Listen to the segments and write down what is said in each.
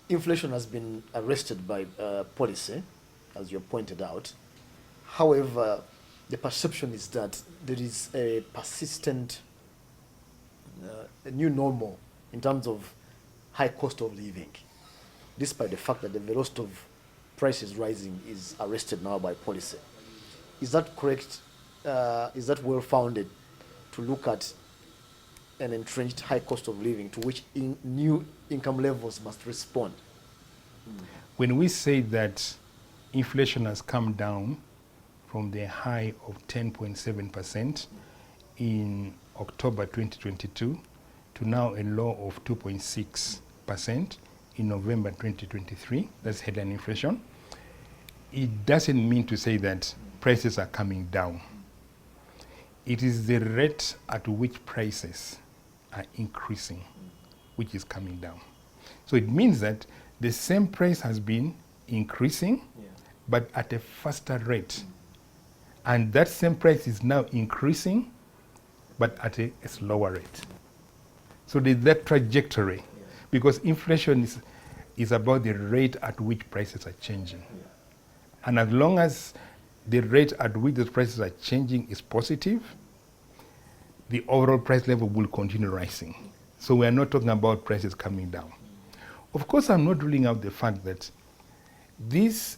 inflation has been arrested by policy, as you pointed out. However, the perception is that there is a persistent a new normal in terms of high cost of living, despite the fact that the velocity of prices rising is arrested now by policy. Is that correct? Is that well founded to look at an entrenched high cost of living to which new income levels must respond? When we say that inflation has come down from the high of 10.7% in October 2022 to now a low of 2.6% in November 2023, that's headline inflation, it doesn't mean to say that prices are coming down. It is the rate at which prices are increasing which is coming down. So it means that the same price has been increasing, but at a faster rate. And that same price is now increasing, but at a slower rate. So there's that trajectory, because inflation is about the rate at which prices are changing. And as long as the rate at which the prices are changing is positive, the overall price level will continue rising. So we are not talking about prices coming down. Of course, I'm not ruling out the fact that this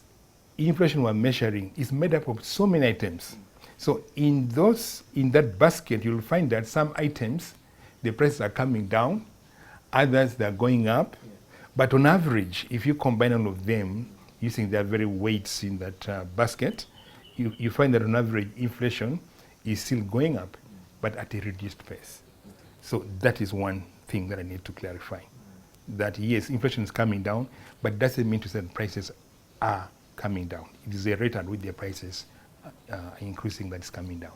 inflation we're measuring is made up of so many items. So in that basket, you'll find that some items, the prices are coming down, others they're going up. But on average, if you combine all of them, using their very weights in that basket, you find that on average, inflation is still going up, but at a reduced pace. So that is one thing that I need to clarify. That yes, inflation is coming down, but doesn't mean to say that prices are coming down. It is the rate at which their prices are increasing that is coming down.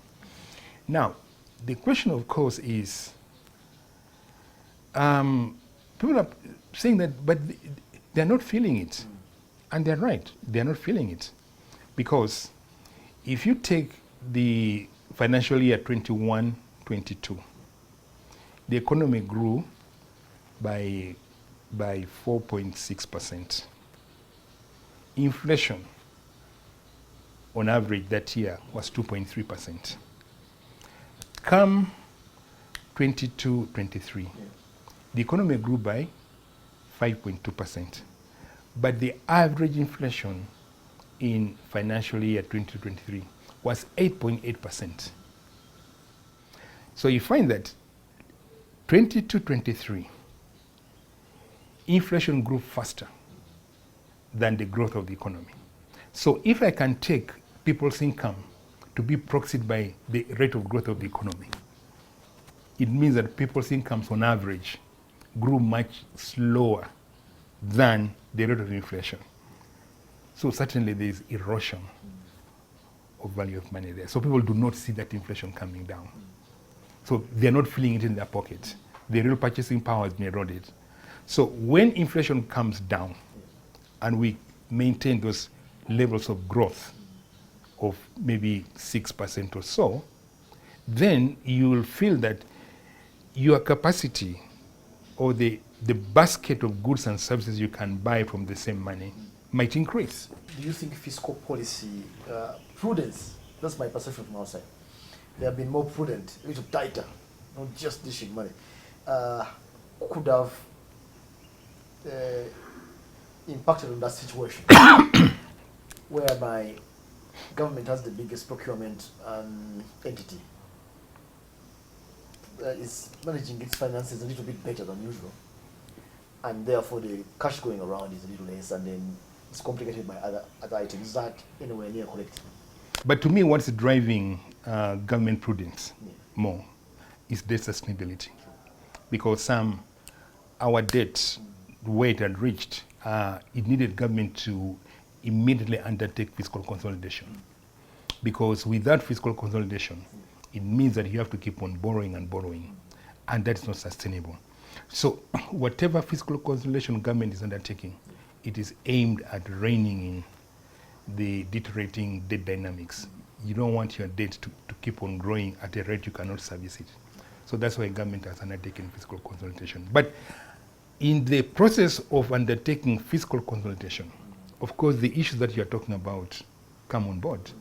Now, the question, of course, is people are saying that, but they're not feeling it. And they're right, they're not feeling it. Because if you take the financial year 21-22, the economy grew by 4.6%. Inflation on average that year was 2.3%. Come 22-23, the economy grew by 5.2%. But the average inflation in financial year 2023 was 8.8%. So you find that 22-23, inflation grew faster than the growth of the economy. So if I can take people's income to be proxied by the rate of growth of the economy, it means that people's incomes on average grew much slower than the rate of inflation. So certainly there is erosion of value of money there. So people do not see that inflation coming down. So they're not feeling it in their pockets. The real purchasing power has been eroded. So when inflation comes down and we maintain those levels of growth of maybe 6% or so, then you will feel that your capacity or the basket of goods and services you can buy from the same money might increase. Do you think fiscal policy, prudence, that's my perception from outside, they have been more prudent, a little tighter, not just dishing money, could have impacted on that situation whereby government has the biggest procurement entity, is managing its finances a little bit better than usual, and therefore the cash going around is a little less, and then it's complicated by other items. Is that anywhere near correct? But to me, what's driving government prudence more is debt sustainability. Because our debt, where it had reached, it needed government to immediately undertake fiscal consolidation. Because without fiscal consolidation, it means that you have to keep on borrowing and borrowing, and that's not sustainable. So whatever fiscal consolidation government is undertaking, it is aimed at reining in the deteriorating debt dynamics. You don't want your debt to keep on growing at a rate you cannot service it. So that's why government has undertaken fiscal consolidation. But In the process of undertaking fiscal consolidation, of course, the issues that you're talking about come on board,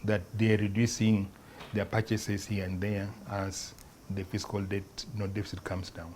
that they're reducing their purchases here and there as the fiscal debt, deficit comes down.